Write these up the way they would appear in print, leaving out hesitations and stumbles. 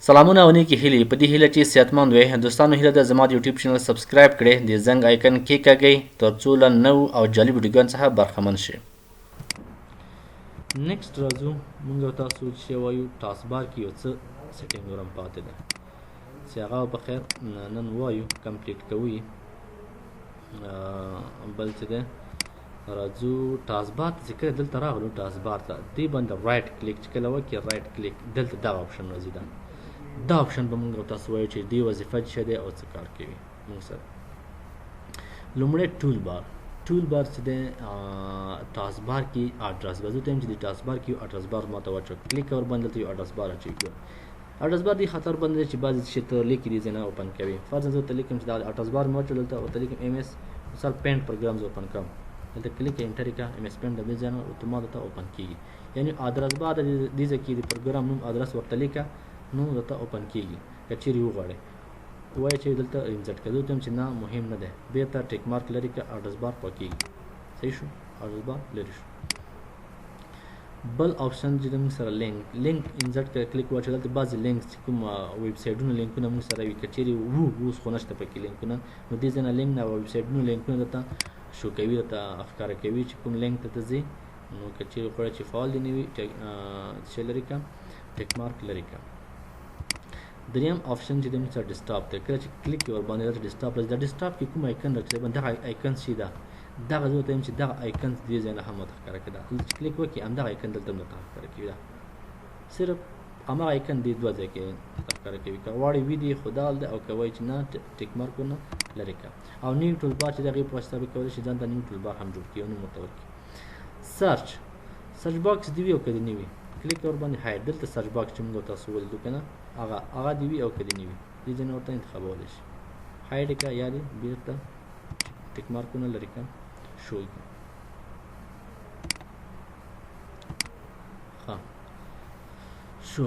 سلامونه او نیکی هیلې په دې هیله چې صحتمند وئ. دوستانو هیله ده زما د یوټیوب چینل سبسکرایب کړئ، د زنګ آیکن کېکاږئ ترڅو له نوو او جالبو ویډیوګانو څخه برخمن شئ. نیکسټ راځو موږ او تاسو چې وایو ټاسک بار کې یو څه سیټینګ نور هم پاتې ده چې هغه په خیر نن وایو کمپلیټ کوي. بل څه ده راځو ټاسک بار ته چې کله دلته راغلو ټاسک بار ته دې باندې رایټ کلیک چې کله وکړئ رایټ کلیک دلته دغه آپشن راځي. دا آپشن به موږ تاسو وایو چې دې وظیفه څه دی او څه کار کوي. موږ سره لومړی ټول بار چې دی ټاسک بار کې اډرس به زه ته چې د ټاسک بار کې اډرس بار ماته واچو کلیک اور باندې ته یو اډرس بار اچوي. اډرس بار دی خطر باندې چې بعضې شي ته لیکي دي ځای نه اوپن کوي. فرض زه ته لیکم چې دا اډرس بار مې واچو دلته ورته لیکم ام اس مثال پینټ پروګرام زه اوپن کوم دلته کلیک انټر یې کړه ام اس پینټ د دې ځای نه اتومات ته اوپن کېږي. یعنې اډرس بار د دې ځای کې د پروګرام نوم اډرس ورته لیکه نو دلته اوپن کېږي. که چیرې وغواړئ وایي چې دلته انسرټ کړه زه چې نه مهم نه دی بېرته ټیک مارک لري که اډرس بار پاکېږي. صحیح شو اډرس بار لرې شو. بل آپشن چې موږ سره لینک انسرټ کړه کلیک واچوه دلته بعضې لینک چې کوم ویب سایټونو لینکونه موږ سره وي که چیرې اوس خو نشته پکې لینکونه نو دې ځای نه لینک نه ویب سایټونو لینکونه درته شو کوي درته ښکاره کوي چې کوم لینک ته ته ځې نو که چیرې غواړئ چې فعال دې نه وي څه لرې کړه ټیک مارک لرې کړه. دریم آپشن چې د موږ سره ډیسکټاپ دی کله چې کلیک ور باندې راځي ډیسکټاپ راځي دا ډیسکټاپ کې کوم آیکن راځي دغه آیکن شي ده دغه زه ته چې دغه آیکن دې ځای نه هم ماته ښکاره کړي دا چې کلیک وکړي همدغه آیکن دلته ماته ښکاره کوي. دا صرف همغه آیکن دې دوه ځای کې ښکاره کوي. که غواړئ وي دې خو دال دی او که وایي چې نه ټیک مارک ورنه لرې کړه. او نیو ټول بار چې د هغې په واسطه به کولی شي ځان ته نیو ټول بار هم جوړ کړي او نوم ورته ورکړي. سرچ باکس دې وي او که دې نه وي کلیک ور باندې هایډ دلته سرچ باکس چې موږ تاسو ولیدو که نه هغه دې وي او که دې نه وي دې ځای نه ورته انتخابولی شي. هایډ یې کړه یا دې بېرته ټیک مارکونه لرې کړه شو یې کړه. ښه شو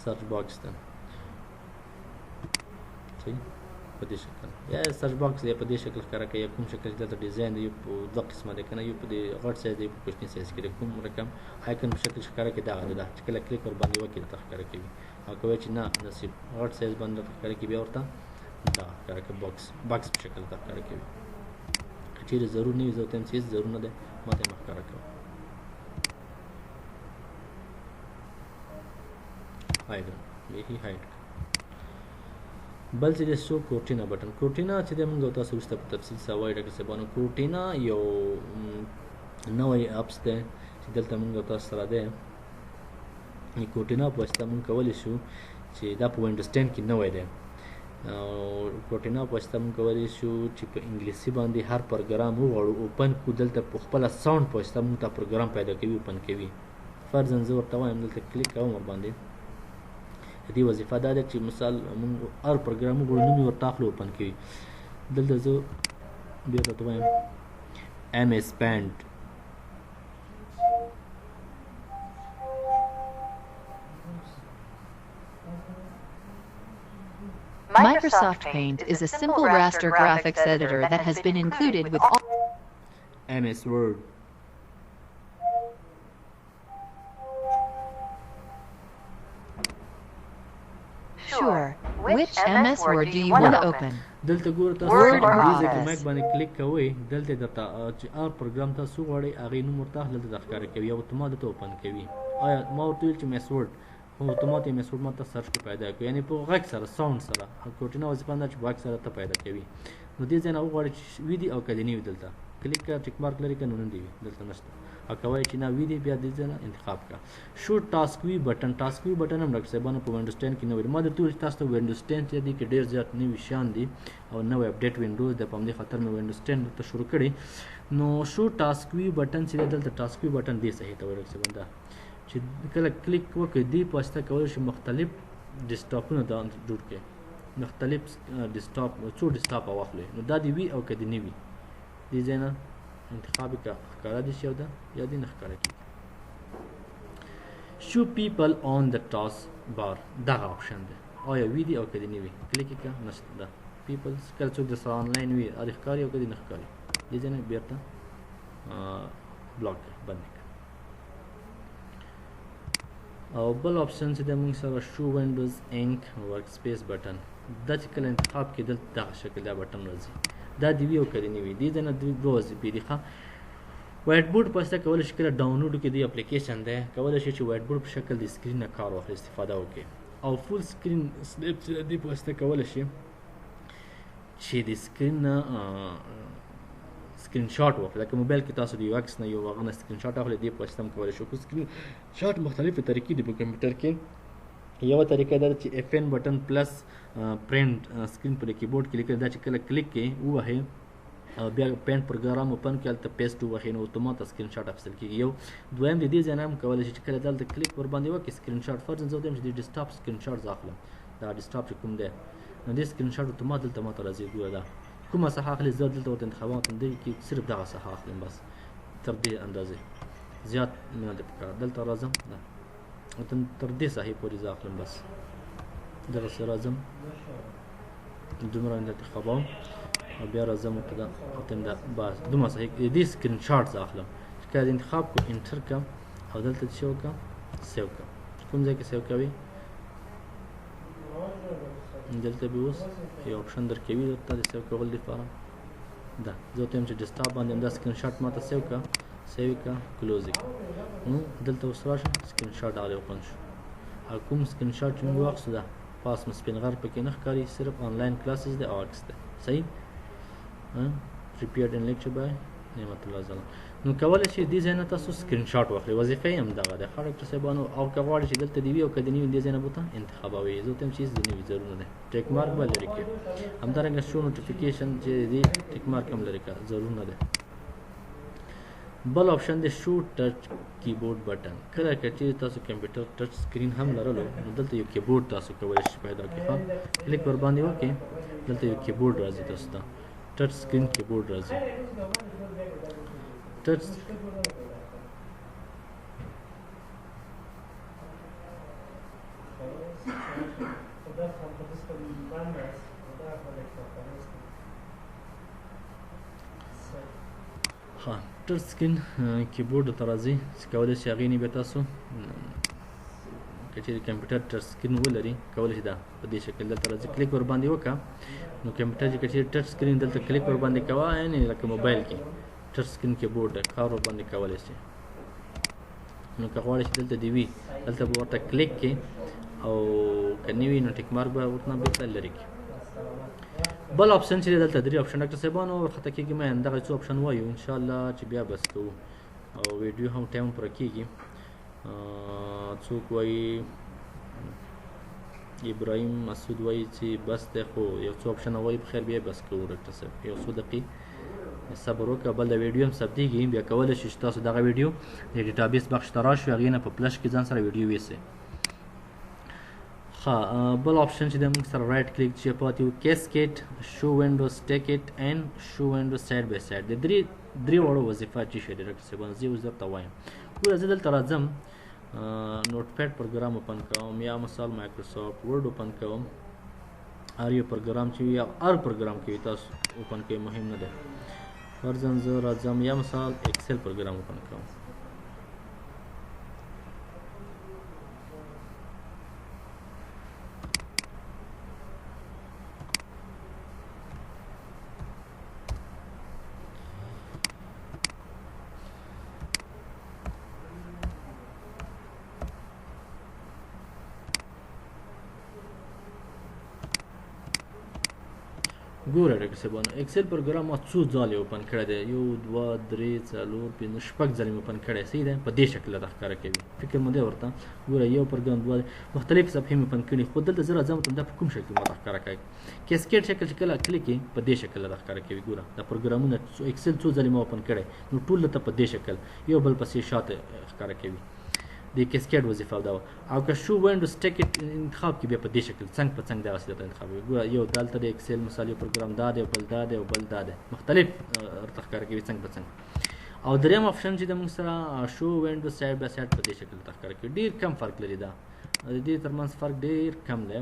سرچ باکس ته صحیح په دې شکل یا سرچ باکس یا په دې شکل ښکاره کوي یا کوم شکل چې دلته ډیزاین دی یو په دوه قسمه دی که نه یو په دې غټ سایز دی یو په کوچني سایز کې دی کوم رقم آیکن په شکل ښکاره کوي دغه ده چې کله کلیک ور باندې وکړي درته ښکاره کوي. او که وایي چې نه نصیب غټ سایز باندې درته ښکاره کوي بیا ورته دغه ښکاره کوي باکس په شکل درته ښکاره کوي. که چیرې ضرور نه وي زه ورته وایم چې هېڅ ضرور نه دی ما ته یې مه ښکاره کوه. هایډ یې هایډ بل چې دی سو کورټینا بټن کورټینا چې دی موږ تاسو وروسته په تفصیل سره وایو ډاکټر صاحبانو. کورټینا یو نوی اپس دی چې دلته موږ تاسو سره دی. کورټینا په واسطه موږ کولی شو چې دا په وینډوز 10 کې نوی دی او کورټینا په واسطه موږ کولی شو چې په انګلیسي باندې هر پروګرام وغواړو اوپن کړو دلته په خپله ساوند په واسطه موږ ته پروګرام پیدا کوي اوپن کوي. فرضاً زه ورته وایم دلته کلیک کوم ورباندې دې وظیفه دا ده چې مثال موږ هر پروګرام وګورو نوم یې ورته اخلو اوپن کوي. دلته زه بیا درته وایم ام اس پینټ Microsoft Paint is a simple raster graphics editor that has been included with all MS Word Sure. Which MS Word do you want to open? دلته ګوره تاسو Word or دې ځای کې Office? مایک باندې کلیک کوئ دلته درته چې هر پروګرام تاسو غواړئ هغې نوم ورته دلته درته ښکاره کوي یا اتومات درته اوپن کوي. آیا ما ورته ویل چې MS Word خو اتومات یې MS Word ما ته سرچ کې پیدا کوي یعنې په غږ سره ساوند سره کورټینا وظیفه دا چې په غږ سره ته پیدا کوي. نو دې ځای نه وغواړئ چې وي دي او که دې نه وي دلته کلیک کړه ټیک مارک لرې کړه نو نه دې وي دلته نشته. او که وایي چې نه وي دي بیا دې ځای نه انتخاب کړه. شو ټاسک وي بټن هم ډاکټر صاحبانو په وینډوز 10 کې نه وي. ما درته وویل چې تاسو ته وینډوز 10 چې دی کې ډېر زیات نوي شیان دي او نوی اپډیټ وینډوز دی په همدې خاطر مې وینډوز 10 درته شروع کړی. نو شو ټاسک وي بټن چې دی دلته ټاسک وي بټن دې صحیح ته وایي ډاکټر صاحب دا چې کله کلیک وکړئ دې په واسطه کولی شي مختلف ډیسکټاپونه دا جوړ کړئ مختلف ډیسکټاپ څو ډیسکټاپ واخلئ نو دا دې وي او که دې نه وي دې ځای نه انتخاب یې کړه ښکاره دې شي او دا یا دې نه ښکاره کېږي. شو پیپل آن د ټاسک بار دغه آپشن دی آیا وي دي او که دې نه وي کلیک یې کړه نشته ده پیپل کله څوک درسره آنلاین وي دې ښکاري او که دې نه ښکاري دې ځای نه بېرته بلاک کړه بند یې کړه. او بل اپشن چې د موږ سره شو وینډوز انک ورک سپیس بټن دا چې کله انتخاب کې دلته دغه شکل دا بټن راځي دا دی وی او کړي نه وي دي نه دوه وظیفې دي ښه وایټ بورډ په واسطه کولی شي کله ډاونلوډ کړي دی اپلیکیشن دی کولی شي چې وایټ بورډ په شکل د سکرین نه کار واخلي استفاده وکړي او فول سکرین سنیپ چې دی په واسطه کولی شي چې د سکرین نه سکرین شاټ واخلي لکه موبایل کې تاسو د یو عکس نه یو هغه نه سکرین شاټ اخلي دی په واسطه هم کولی شو خو سکرین شاټ مختلفې طریقې دي په کمپیوټر کې یو طریقه دا چې اف ان بټن پلس پرنٹ سکرین پر کیبورډ کې لیکل دا چې کله کلیک کې ووهئ او بیا پینټ پروګرام اوپن کړئ هلته پیسټ ووهئ نو اتومات سکرین شاټ اخیستل کېږي یو دویم د دې ځای نه هم کولی شي چې کله دلته کلیک ورباندې وکړئ سکرین شاټ فرضاً زه وایم چې د ډیسکټاپ سکرین شاټ زه اخلم دا ډیسکټاپ چې کوم دی نو دې سکرین شاټ اتومات دلته ماته راځي ګوره دا کومه ساحه اخلي زه دلته ورته انتخابات هم دی کې صرف دغه ساحه اخلم بس تر دې اندازې زیات نه دی پکار دلته راځم تر دې ساحې پورې زه اخلم بس دغسې راځم دومره انتخابوم او بیا راځم ورته دا ختم ده بس دومره صحیح د دې سکرین شاټ زه اخلم چې کله انتخاب کو انټر کړم او دلته څه وکړم سیو کړم کوم ځای کې سیو کوي دلته به اوس یو اپشن درکوي درته د سیو کولو لپاره دا زه ورته وایم چې ډیسکټاپ باندې همدا سکرین شاټ ماته سیو کړه سیو یې کړه کلوز یې کړه نو دلته اوس راشم سکرین شاټ هغه اوپن شو او کوم سکرین شاټ چې موږ واخیستو دا پاس مو سپین غر پکې نه ښکاري صرف آنلاین کلاسز دی او عکس دی صحیح prepared in lecture by نعمت الله ظلم نو کولی شئ دې ځای نه تاسو سکرین شاټ واخلئ وظیفه یې همدغه ده ښه ډاکټر صاحبانو او که غواړئ چې دلته دې وي او که دې نه وي دې ځای نه به ورته انتخابوئ زه ورته وایم چې هېڅ دې نه وي ضرور نه دی ټیک مارک به لرې کړئ همدارنګه شو نوټیفیکیشن چې دې ټیک مارک هم لرې کړه ضرور نه دی بل اپشن دی شو ټچ کیبورډ بټن کله که چیرې تاسو کمپیوټر ټچ سکرین هم لرلو نو دلته یو کیبورډ تاسو کولی شئ پیدا کړئ ښه کلیک ورباندې وکړئ دلته یو کیبورډ راځي تاسو ته ټچ سکرین کیبورډ راځي ټچ ها ټچ سکرین کیبورډ ته راځي چې کولی شئ هغې نه بیا تاسو که چیرې کمپیوټر ټچ سکرین ولري کولی شي دا په دې شکل دلته راځي کلیک ورباندې وکړه نو کمپیوټر چې که چیرې ټچ سکرین دلته کلیک ورباندې کوه یعنې لکه موبایل کې ټچ سکرین کیبورډ دی کار ورباندې کولی شي نو که غواړئ چې دلته دې وي دلته به ورته کلیک کړئ او که نه وي نو ټیک مارک به ورته بېرته لرې کړي بل اپشن چې دی دلته درې اپشن ډاکټر صاحبانو ورخطا کېږي ما همدغه څو اپشن وایو انشاءالله چې بیا بس کوو او ویډیو هم ټایم پوره کېږي څوک وایي ابراهیم مسعود وایي چې بس دی خو یو څو اپشنه وایي په خیر بیا بس کوو ډاکټر صاحب یو څو دقیقې صبر وکړه بل د ویډیو هم ثبتېږي بیا کولی شئ چې تاسو دغه ویډیو د ډیټابیس بخش ته راشئ هغې نه په فلش کې ځان سره ویډیو یوسئ ښه بل اپشن چې د موږ سره رایټ کلیک چې پاتې و کیسکیټ شو وینډوز ټیکټ اینډ شو وینډوز سایډ بای سایډ د درې واړو وظیفه چې شی دی ډاکټر صاحبانو زه اوس درته وایم ګوره زه دلته راځم نوټ پیډ پروګرام اوپن کوم یا مثال مایکروسافټ ورډ اوپن کوم هر یو پروګرام چې وي هر پروګرام کې تاسو اوپن کوئ مهم نه دی فرضاً زه راځم یا مثال ایکسل پروګرام اوپن کوم ګوره ډاکټر صاحبانو ایکسل پروګرام ما څو ځلې اوپن کړی دی 1 2 3 4 5 شپږ ځلې مې اوپن کړی صحیح دی په دې شکل راته ښکاره کوي فکر مو دی ورته ګوره یو پروګرام دوه مختلف صفحې مې اوپن کړي خو دلته زه راځم ورته دا په کوم شکل ماته ښکاره کوي کیسکیټ شکل چې کله کلیک کړئ په دې شکل راته ښکاره کوي ګوره دا پروګرامونه ایکسل څو ځلې ما اوپن کړی نو ټول درته په دې شکل یو بل پسې شاته ښکاره کوي د کیسکیټ وظیفه دا او که شو وینډوز ټیکټ انتخاب کې بیا په دې شکل څنګ په څنګ دغسې درته انتخابوي ګوره یو دلته د ایکسل مثال یو پروګرام دا دی او بل دا دی او بل دا دی مختلف درته ښکاره کوي څنګ په څنګ او دریم اپشن چې د موږ سره شو وینډوز سایډ بای سایډ په دې شکل درته ښکاره کوي ډېر کم فرق لري دا د دې ترمنځ فرق ډېر کم دی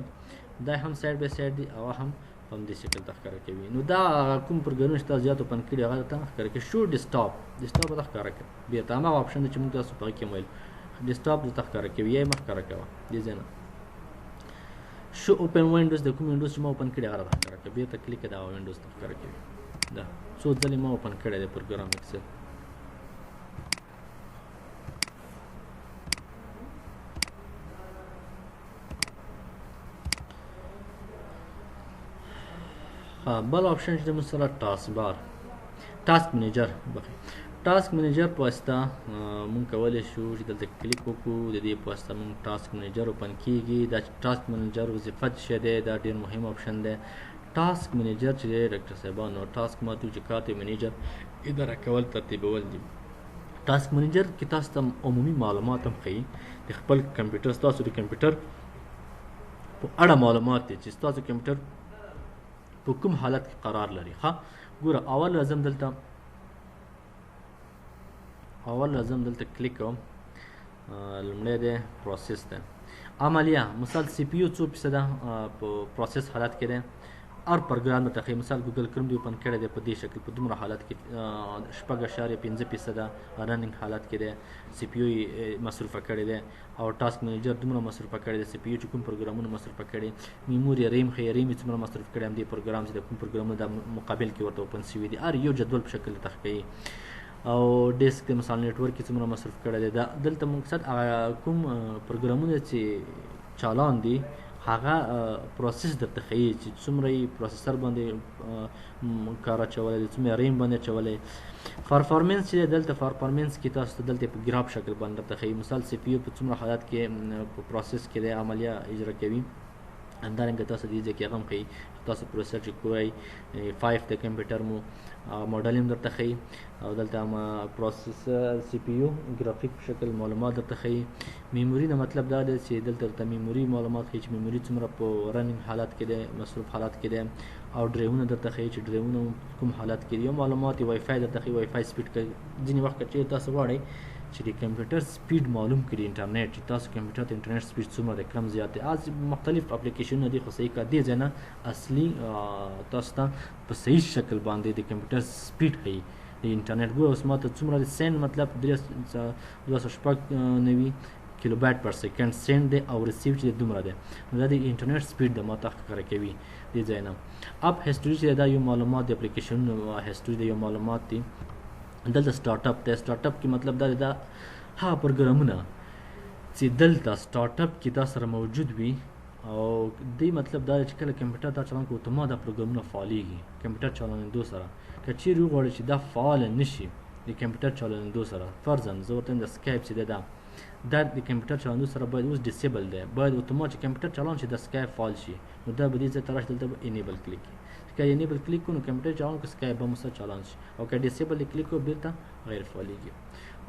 دا هم سایډ بای سایډ دی او هم په همدې شکل ته ښکاره کوي نو دا کوم پروګرامونه چې تاسو زیات اوپن کړي هغه ته ښکاره کوي شو ډیسکټاپ به ته ښکاره کوي بیا ته هماغه اپشن دی چې موږ تاسو په هغې کې هم ویل ډیسکټاپ درته ښکاره کوي یا یې مه ښکاره کوه دې ځای نه شو اوپن وینډوز د کوم وینډوز چې ما اوپن کړی هغه راته ښکاره کوي بېرته کلیک کړه هغه وینډوز ته ښکاره کوي دا څو ځلې ما اوپن کړی دی پروګرام اکسل بل آپشن چې موږ سره ټاسک منیجر ټاسک منیجر په واسطه موږ کولی شو چې دلته کلیک وکړو د دې په واسطه موږ ټاسک منیجر اوپن کیږي دا ټاسک منیجر وظیفه څه دی دا ډېر مهم آپشن دی ټاسک منیجر چې دی ډاکټر صاحبانو ټاسک ماتو چې کار دی منیجر اداره کول ترتیبول دي ټاسک منیجر کې تاسو ته عمومي معلومات هم ښیي د خپل کمپیوټر ستاسو د کمپیوټر په اړه معلومات دي چې ستاسو کمپیوټر په کوم حالت کې قرار لري ښه ګوره اول لازم دلته کلیک کوم لومړی دی پروسس دی عملیه مثال سی پی یو 100% په پروسس حالت کې دی هر پروګرام ته ښیي مثال ګوګل کروم دی اوپن کړی دی په دې شکل په دومره حالت کې 6.5% رننګ حالت کې دی سی پی یو مصرفه کړی دی او ټاسک منیجر دومره مصرفه کړی دی سی پی یو چې کوم پروګرامونه مصرفه کړي میموري ریم ښیي ریم یې څومره مصرف کړی هم دې پروګرام چې د کوم پروګرامونه د مقابل کې ورته اوپن شوي دي هر یو جدول په شکل ته ښیي او ډیسک مثال نیټورک کې څومره مصرف کړی دی دا دلته مقصد کوم پروګرامونه چې چالان دي هغه پروسس درته ښیي چې څومره یې پروسیسر باندې کار اچولی دی څومره ریم باندې اچولی پرفارمنس چې دی دلته پرفارمنس کې تاسو ته دلته په ګراف شکل باندې درته ښیي مثال سی پی یو په څومره حالت کې په پروسس کې دی عملیه اجرا کوي همدارنګه تاسو دې ځای کې هغه هم ښیي تاسو پروسیسر چې کوی 5 د کمپیوټر مو موډل هم درته ښیي او دلته پروسیسر سی پی یو ګرافیک په شکل معلومات درته ښیي میموري نه مطلب دا دی چې دلته درته میموري معلومات ښیي چې میموري څومره په رننګ حالت کې دی مصروف حالت کې دی او ډرایوونه درته ښیي چې ډرایوونه کوم حالت کې دي او معلومات وای فای درته ښیي وای فای سپیډ ځینې وخت چې تاسو غواړئ چې د کمپیوټر سپیډ معلوم کړي انټرنیټ چې تاسو کمپیوټر ته انټرنیټ سپیډ څومره دی کم زیات دی از مختلف اپلیکیشنونه دي خو صحیح کا دې ځای نه اصلي تاسو ته په صحیح شکل باندې د کمپیوټر سپیډ ښیي د انټرنیټ ګوره اوس ما ته څومره د سینډ مطلب 290 کیلو بایټ پر سیکنډ سینډ دی او ریسیو چې دومره دی نو دا د انټرنیټ سپیډ د ما ته ښکاره کوي دې ځای نه اپ هسټري چې دا یو معلومات د اپلیکیشنونو هسټري د یو معلومات دي دلته سٹارټ اپ دی سٹارټ اپ کې مطلب دا دی دا هغه پروګرامونه چې دلته سٹارټ اپ کې دا سره موجود وي او دې مطلب دا چې کله کمپیوټر دا چلان کوي اتومات دا پروګرامونه فعالېږي کمپیوټر چلانېدو سره که چیرې وغواړي چې دا فعال نشي د کمپیوټر چلانېدو سره فرضاً زه ورته د سکایپ چې دی دا د کمپیوټر چلانېدو سره باید اوس ډیسیبل دی باید اتومات چې کمپیوټر چلان شي د سکایپ فعال شي نو دا به دې ځای ته راشي دلته به انیبل کلیک کړي که انیبل کلیک کړو نو کمپیوټر چلان کو سکایپ به مسه چلان شي او که ډیسیبل کلیک کړو بیرته غیر فعالېږي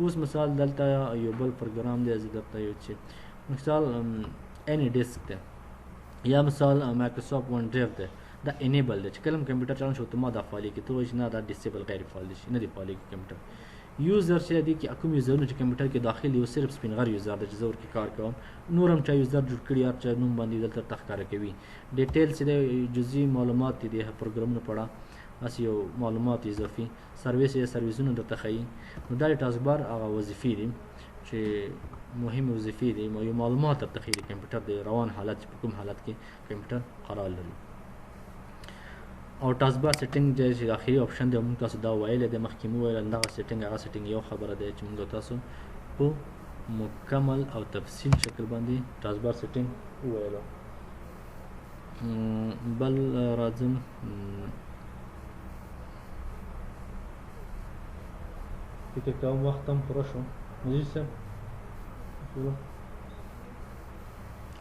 اوس مثال دلته یو بل پروګرام دی زه درته یو چې مثال any disk دی یا مثال مایکروسافټ ون ډرایو دی دا انیبل دی چې کله هم کمپیوټر چلان شي اتومات دا فعالېږي ته وایي چې نه دا ډیسیبل غیر فعال شي نه دی فعالېږي کمپیوټر یوزر چې دی کې کوم یوزرونه چې کمپیوټر کې داخلي یو صرف سپینغر یوزر دی چې زه ورکې کار کوم نور هم چا یوزر جوړ کړي هر چا نوم باندې دلته ښکاره کوي ډیټیل چې دی جزئي معلومات دي د پروګرامونو په اړه هسې یو معلومات اضافي سرویسونه درته ښیي نو دا د ټاسک بار هغه وظیفې دي چې مهمې وظیفې دي یو معلومات درته ښیي د کمپیوټر د روان حالت چې په کوم حالت کې کمپیوټر قرار لري او ټاسک بار سیټینګ چې اخري آپشن دی موږ تاسو دا ویلی دی مخکې مو ویل همدغه سیټینګ هغه سیټینګ یو خبره دی چې موږ تاسو په مکمل او تفصیل شکل باندې ټاسک بار سیټینګ وویلو بل راځم فکر کوم وخت هم پوره شو مجید صاحب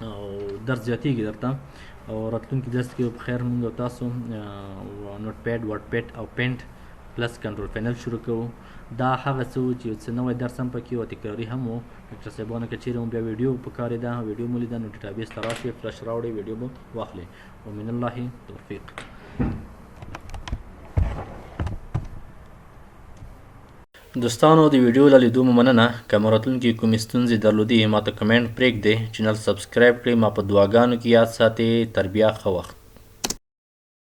او درس زیاتېږي درته او راتلونکي درس کې په خیر موږ تاسو نوټ پیډ ورډ پیډ او پینټ پلس کنټرول پینل شروع کوو دا هغه څه و چې یو څه نوی درس هم پکې او تکراري هم و ډاکټر صاحبانو که چیرې هم بیا ویډیو پکار ده ویډیو مو لیده نو ډیټابیس ته راشئ فلش راوړئ ویډیو به واخلئ ومن الله توفیق دوستانو د ویډیو له لیدو مو مننه که مو راتلونکي کومې ستونزې درلودې ما ته کمنټ پرېږدئ چینل سبسکرایب کړئ ما په دعاګانو کې یاد ساتئ تر بیا ښه وخت